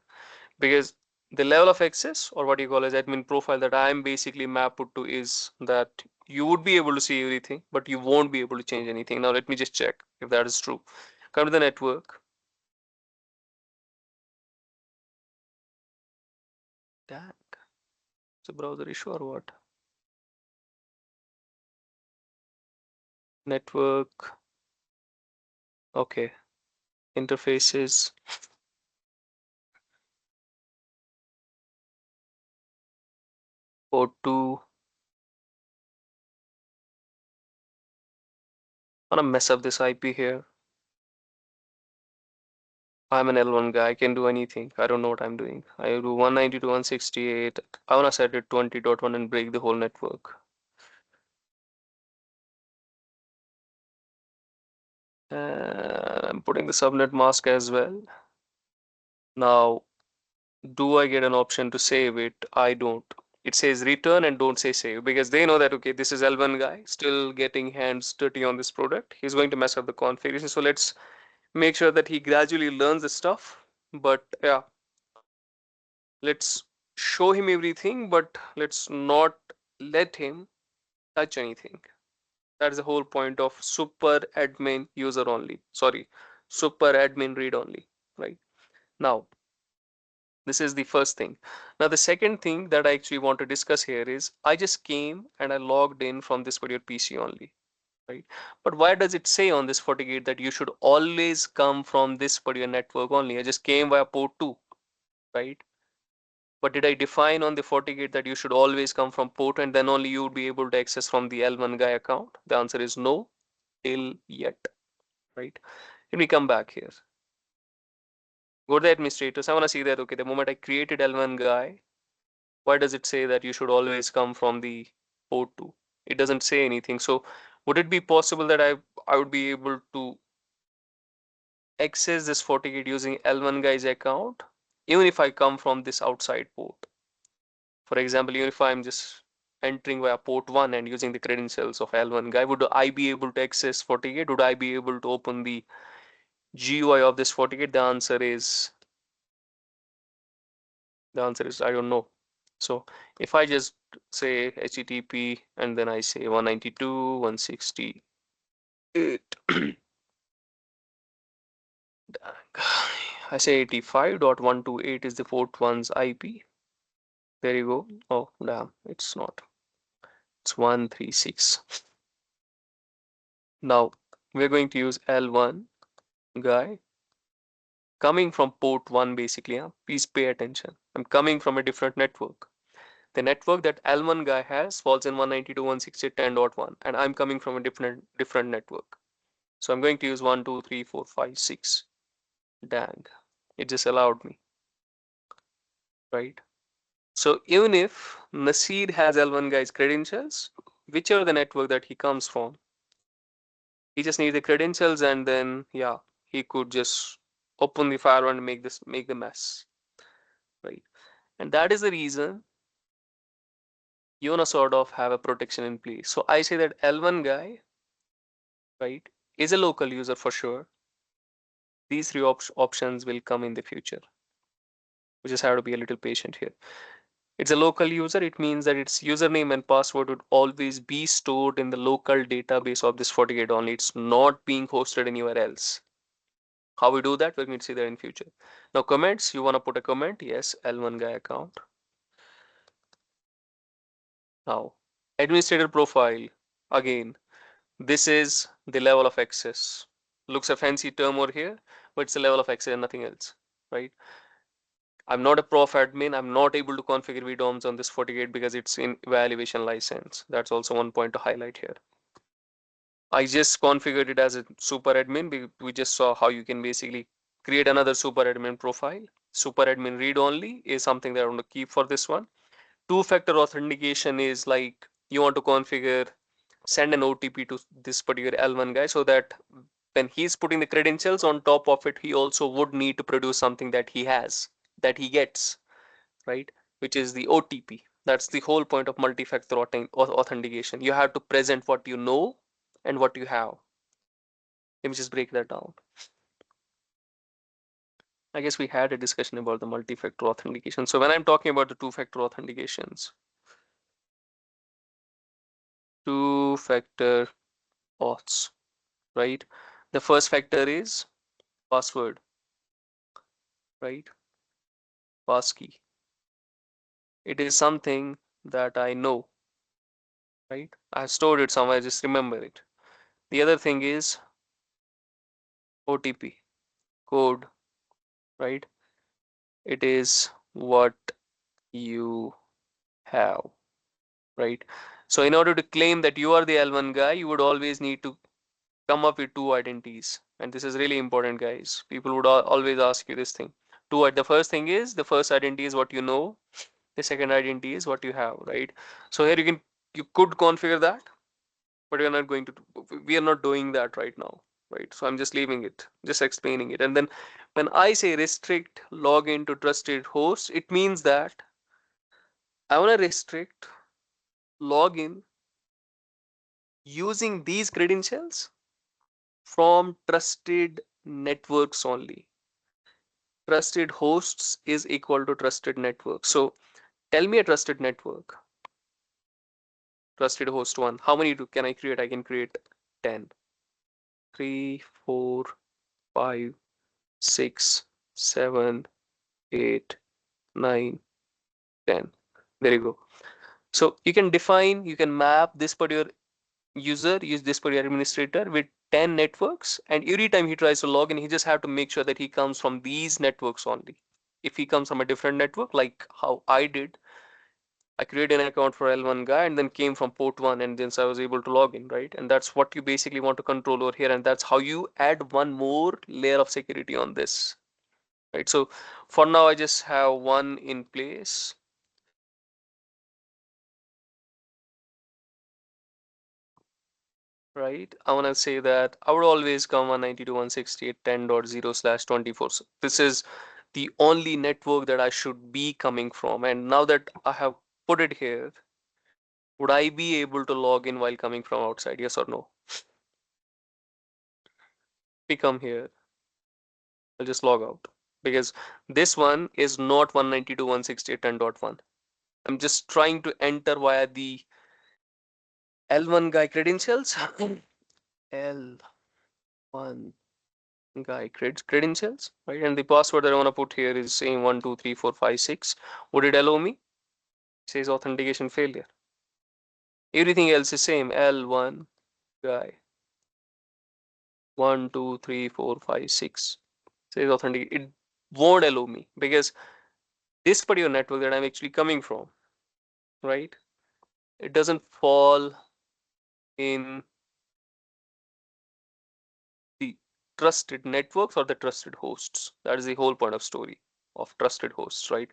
Because the level of access, or what you call as admin profile, that I'm basically mapped to is that you would be able to see everything, but you won't be able to change anything. Now, let me just check if that is true. Come to the network. Dang, it's a browser issue or what? Network. Okay. Interfaces. Port 2. I'm gonna mess up this IP here. I'm an L1 guy. I can do anything. I don't know what I'm doing. I do 192.168. I wanna set it 20.1 and break the whole network. I'm putting the subnet mask as well. Now, do I get an option to save it? I don't. It says return and don't say save because they know that, okay, this is L1 guy still getting hands dirty on this product. He's going to mess up the configuration. So let's make sure that he gradually learns the stuff. But yeah, let's show him everything, but let's not let him touch anything. That is the whole point of super admin user only. Sorry, super admin read only, right? Now, this is the first thing. Now, the second thing that I actually want to discuss here is I just came and I logged in from this particular PC only, right? But why does it say on this FortiGate that you should always come from this particular network only? I just came via port 2, right? But did I define on the FortiGate that you should always come from port and then only you would be able to access from the L1 guy account? The answer is no, till yet, right? Let me come back here. Go to the administrators. I want to see that, okay, the moment I created L1 guy, why does it say that you should always come from the port 2? It doesn't say anything. So would it be possible that I would be able to access this FortiGate using L1 guy's account, even if I come from this outside port? For example, even if I'm just entering via port 1 and using the credentials of L1 guy, would I be able to access FortiGate? Would I be able to open the GUI of this FortiGate? The answer is I don't know. So if I just say HTTP and then I say 192.168, I say 85.128 is the port one's IP. There you go. Oh, damn, it's not. It's 136. Now we're going to use L1 guy coming from port 1 basically. Please pay attention. I'm coming from a different network. The network that L1 guy has falls in 192.168.10.1 and I'm coming from a different network. So I'm going to use 1, 2, 3, 4, 5, 6. Dang. It just allowed me, right? So even if Nasir has L1 guy's credentials, whichever the network that he comes from, he just needs the credentials and then yeah, he could just open the firewall and make the mess, right? And that is the reason you wanna sort of have a protection in place. So I say that L1 guy right, is a local user for sure. These three options will come in the future. We just have to be a little patient here. It's a local user. It means that its username and password would always be stored in the local database of this FortiGate only. It's not being hosted anywhere else. How we do that, we're going to see that in future. Now comments, you want to put a comment. Yes, L1 guy account. Now, administrator profile. Again, this is the level of access. Looks a fancy term over here, but it's the level of access and nothing else, right? I'm not a prof admin. I'm not able to configure VDOMs on this FortiGate because it's in evaluation license. That's also one point to highlight here. I just configured it as a super admin. We just saw how you can basically create another super admin profile. Super admin read only is something that I want to keep for this one. Two-factor authentication is like you want to configure, send an OTP to this particular L1 guy so that when he's putting the credentials on top of it, he also would need to produce something that he has, that he gets, right? Which is the OTP. That's the whole point of multi-factor authentication. You have to present what you know and what you have. Let me just break that down. I guess we had a discussion about the multi-factor authentication. So when I'm talking about the two-factor authentications, two-factor auths, right? The first factor is password, right? Passkey. It is something that I know, right? I stored it somewhere, I just remember it. The other thing is OTP, code, right? It is what you have, right? So in order to claim that you are the L1 guy, you would always need to come up with two identities. And this is really important, guys. People would always ask you this thing. The first thing is, the first identity is what you know. The second identity is what you have, right? So here you could configure that, but we're not going to, we are not doing that right now, right? So I'm just leaving it, just explaining it. And then when I say restrict login to trusted host, it means that I want to restrict login using these credentials from trusted networks only. Trusted hosts is equal to trusted network. So tell me a trusted network. Trusted host one. How many can I create? I can create 10. 3, 4, 5, 6, 7, 8, 9, 10. There you go. So you can define, you can map this particular user, use this particular administrator with 10 networks, and every time he tries to log in, he just have to make sure that he comes from these networks only. If he comes from a different network, like how I did, I created an account for L1 guy and then came from port 1 and then so I was able to log in, right? And that's what you basically want to control over here, and that's how you add one more layer of security on this, right? So for now, I just have one in place. Right, I want to say that I would always come 192.168.10.0/24. So this is the only network that I should be coming from. And now that I have put it here, would I be able to log in while coming from outside? Yes or no? We come here, I'll just log out because this one is not 192.168.10.1. I'm just trying to enter via the L1 guy credentials. L1 guy credentials, right? And the password that I want to put here is same 12345 6. Would it allow me? It says authentication failure. Everything else is same. L1 guy 12345 6 says authentic. It won't allow me because this particular network that I'm actually coming from, right? It doesn't fall in the trusted networks or the trusted hosts. That is the whole point of story of trusted hosts, right?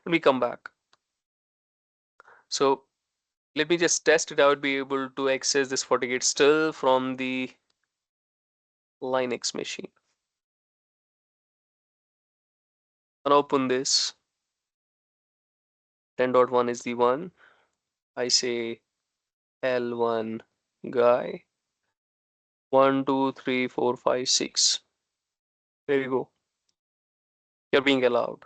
Let me come back. So let me just test it out, be able to access this FortiGate still from the Linux machine. And open this. 10.1 is the one. I say L1 guy 1, 2, 3, 4, 5, 6. There you go. You're being allowed.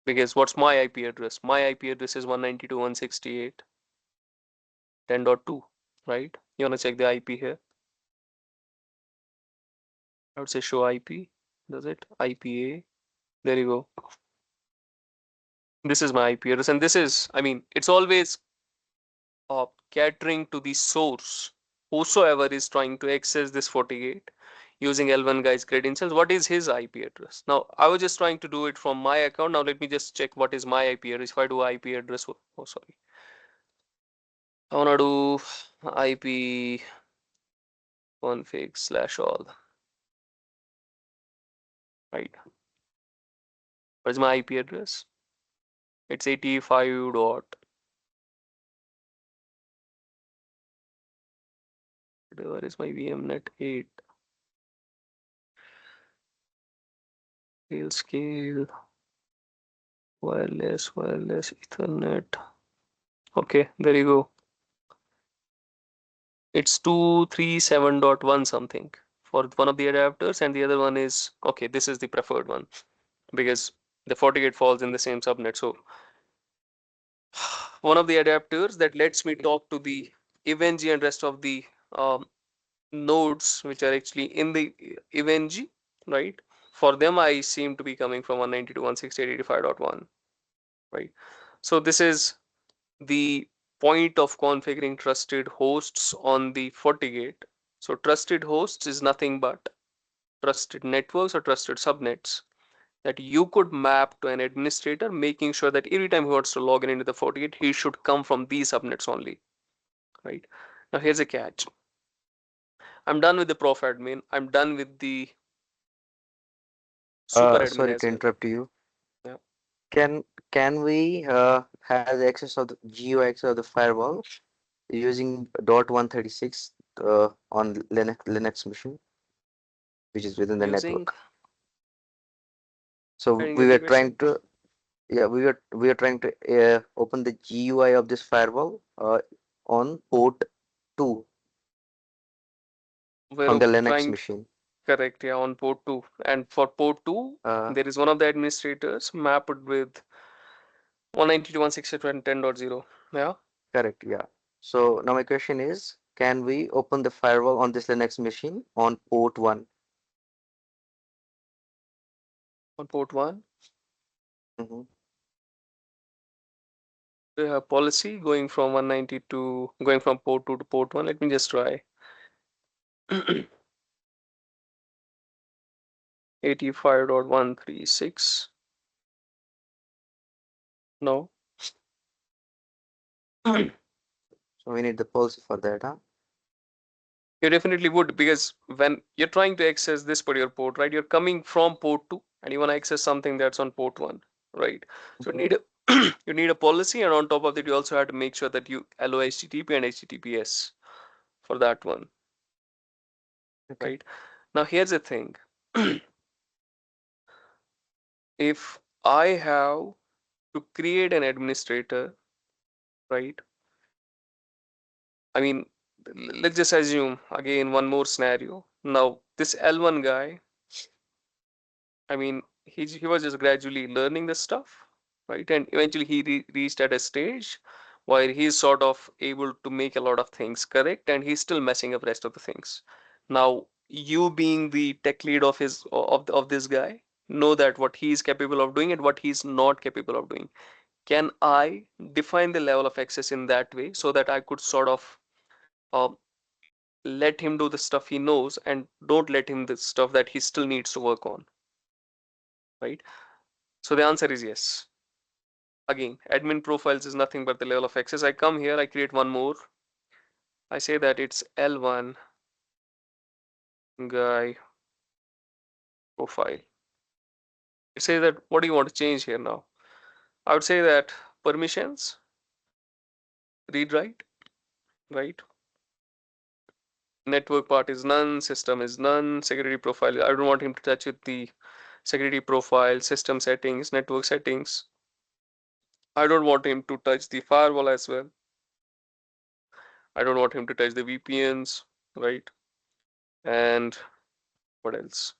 Because what's my IP address? My IP address is 192.168.10.2, right? You wanna check the IP here? I would say show IP. Does it? IPA. There you go. This is my IP address, and this is, I mean, it's always catering to the source. Whosoever is trying to access this FortiGate using L1 guy's credentials, what is his IP address? Now, I was just trying to do it from my account. Now, let me just check what is my IP address. If I do IP address, oh sorry, I wanna do IP config/all, right? What is my IP address? It's 85 dot where is my VMnet 8 scale wireless Ethernet. Okay, there you go. It's 237.1 something for one of the adapters, and the other one is okay. This is the preferred one because the FortiGate falls in the same subnet. So one of the adapters that lets me talk to the EVNG and rest of the um, nodes which are actually in the EVNG, right? For them, I seem to be coming from 192.168.85.1, right? So this is the point of configuring trusted hosts on the FortiGate. So trusted hosts is nothing but trusted networks or trusted subnets that you could map to an administrator, making sure that every time he wants to log in into the FortiGate, he should come from these subnets only, right? Now here's a catch. I'm done with the prof admin. I'm done with the super admin Sorry as to well. interrupt you. Yeah. Can can we have the access of the GUI access of the firewall using .136 on Linux machine, which is within the Using, network? So I didn't we get the were question. trying to, yeah, we were trying to open the GUI of this firewall on port 2 We're on the Linux trying, machine. correct, yeah, on port 2. And for port 2, Uh, there is one of the administrators mapped with 192.168.10.0. Yeah, Correct, yeah. So now my question is, can we open the firewall on this Linux machine on port 1? on port 1. Mm-hmm. We have policy going from 192, going from port 2 to port 1. Let me just try. 85.136. No. You So we need the policy for that, huh? definitely would, because when you're trying to access this particular port, right, you're coming from port 2 and you want to access something that's on port 1, right? So you need a you need a policy, and on top of that, you also have to make sure that you allow HTTP and HTTPS for that one, Okay. right? Now here's the thing. If I have to create an administrator, right? I mean, let's just assume again one more scenario. Now, this L1 guy, I mean, he was just gradually learning the stuff, right? And eventually he reached at a stage where he's sort of able to make a lot of things correct, and he's still messing up rest of the things. Now, you being the tech lead of of this guy, know that what he's capable of doing and what he's not capable of doing. Can I define the level of access in that way so that I could sort of uh, let him do the stuff he knows and don't let him the stuff that he still needs to work on, right? So the answer is yes. Again, admin profiles is nothing but the level of access. I come here, I create one more. I say that it's L1 guy profile. It says that what do you want to change here now? I would say that permissions, read write, right? Network part is none, system is none, security profile. I don't want him to touch with the security profile, system settings, network settings. I don't want him to touch the firewall as well. I don't want him to touch the VPNs, right? And what else?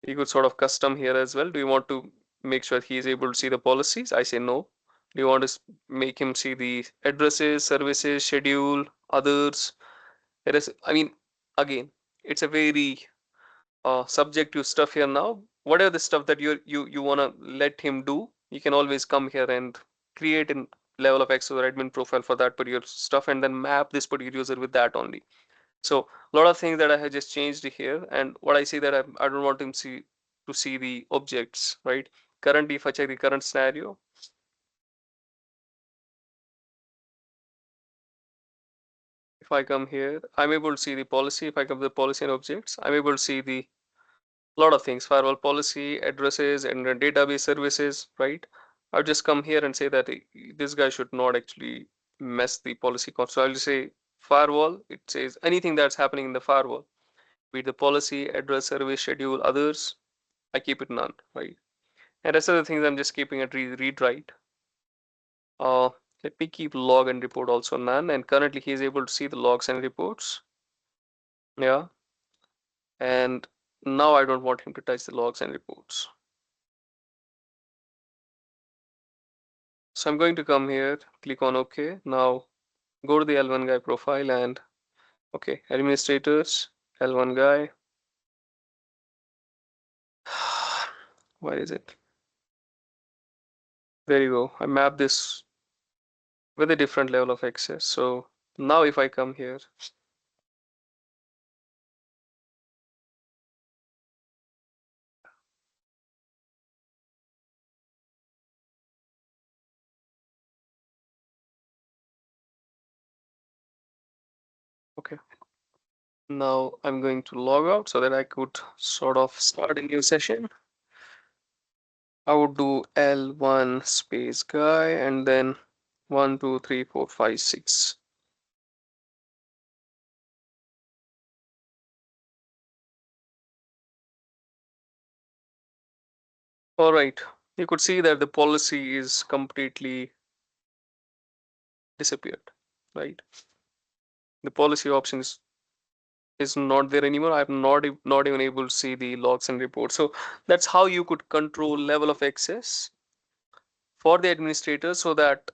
You could sort of custom here as well. Do you want to make sure he is able to see the policies? I say no. Do you want to make him see the addresses, services, schedule, others? It is, I mean, again, it's a very subjective stuff here now. Whatever the stuff that you wanna let him do, you can always come here and create a level of access or admin profile for that particular stuff, and then map this particular user with that only. So a lot of things that I have just changed here, and what I say that I don't want him to see the objects, right? Currently, if I check the current scenario, if I come here, I'm able to see the policy. If I come to the policy and objects, I'm able to see the lot of things: firewall policy, addresses, and then database services, right? I'll just come here and say that this guy should not actually mess the policy code. So I'll say firewall. It says anything that's happening in the firewall, be it the policy, address, service, schedule, others. I keep it none, right? And rest of the things I'm just keeping it read write. Uh, Let me keep log and report also none. And currently he is able to see the logs and reports. Yeah. And now I don't want him to touch the logs and reports. So I'm going to come here, click on OK. Now go to the L1 guy profile and okay, administrators, L1 guy. Where is it? There you go. I map this with a different level of access. So now if I come here, okay. Now I'm going to log out so that I could sort of start a new session. I would do L1 space guy and then 1, 2, 3, 4, 5, 6. All right, you could see that the policy is completely disappeared, right? The policy is not there anymore. I'm not even able to see the logs and reports. So that's how you could control level of access for the administrators so that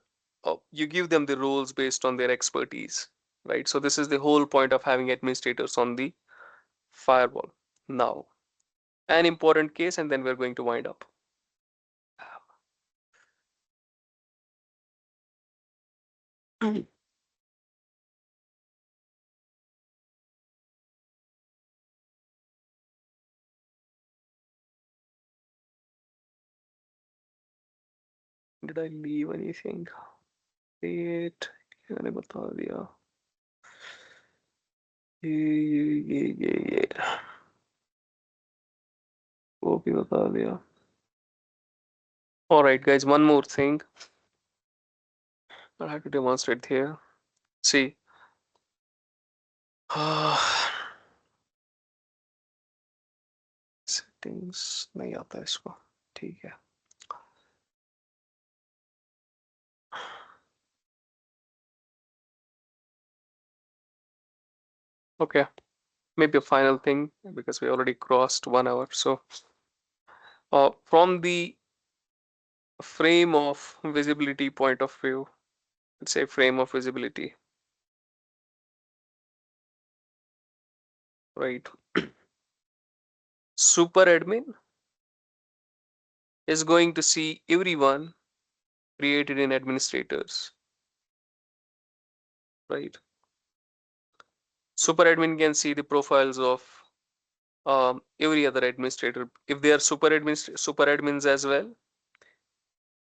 you give them the roles based on their expertise, right? So this is the whole point of having administrators on the firewall. Now, an important case, and then we're going to wind up. Did I leave anything? Wait, मैंने बता दिया. ये वो भी बता दिया. All right, guys, one more thing I have to demonstrate here. See, settings नहीं आता इसको. ठीक है. Okay, maybe a final thing because we already crossed 1 hour. So, from the frame of visibility point of view, let's say frame of visibility, right? Super admin is going to see everyone created in administrators, right? Super admin can see the profiles of every other administrator. If they are super admins as well,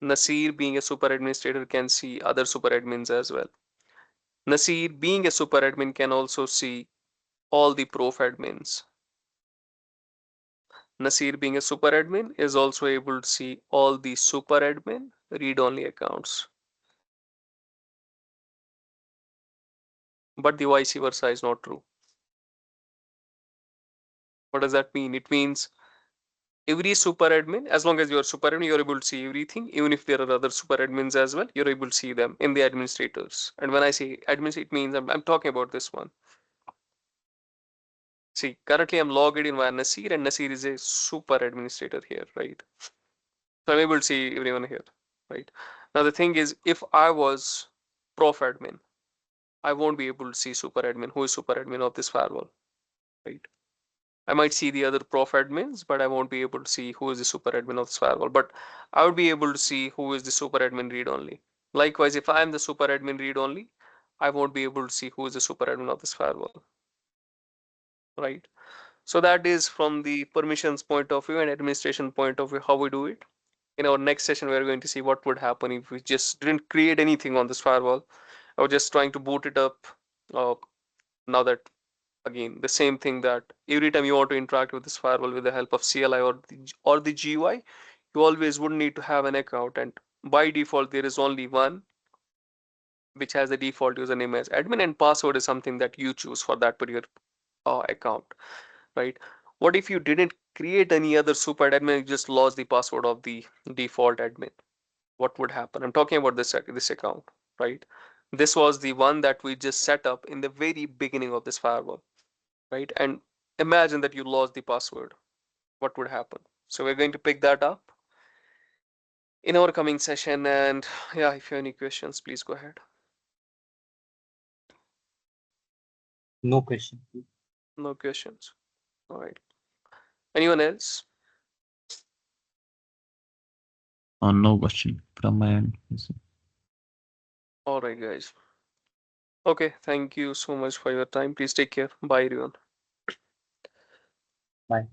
Nasir being a super administrator can see other super admins as well. Nasir being a super admin can also see all the prof admins. Nasir being a super admin is also able to see all the super admin read-only accounts. But the vice versa is not true. What does that mean? It means every super admin, as long as you're super admin, you're able to see everything. Even if there are other super admins as well, you're able to see them in the administrators. And when I say admins, it means I'm talking about this one. See, currently I'm logged in via Nasir, and Nasir is a super administrator here, right? So I'm able to see everyone here, right? Now the thing is, if I was prof admin, I won't be able to see super admin, who is super admin of this firewall, right? I might see the other prof admins, but I won't be able to see who is the super admin of this firewall. But I would be able to see who is the super admin read only. Likewise, if I am the super admin read only, I won't be able to see who is the super admin of this firewall, right? So that is from the permissions point of view and administration point of view how we do it. In our next session, we're going to see what would happen if we just didn't create anything on this firewall. I was just trying to boot it up. Uh, Now that again the same thing that every time you want to interact with this firewall with the help of CLI or the GUI, you always would need to have an account, and by default there is only one which has the default username as admin, and password is something that you choose for that particular account, right? What if you didn't create any other super admin, you just lost the password of the default admin? What would happen? I'm talking about this account, right? This was the one that we just set up in the very beginning of this firewall, right? And imagine that you lost the password. What would happen? So we're going to pick that up in our coming session. And yeah, if you have any questions, please go ahead. No question. No questions. All right. Anyone else? No question from my end. All right, guys. Okay. Thank you so much for your time. Please take care. Bye, everyone. Bye.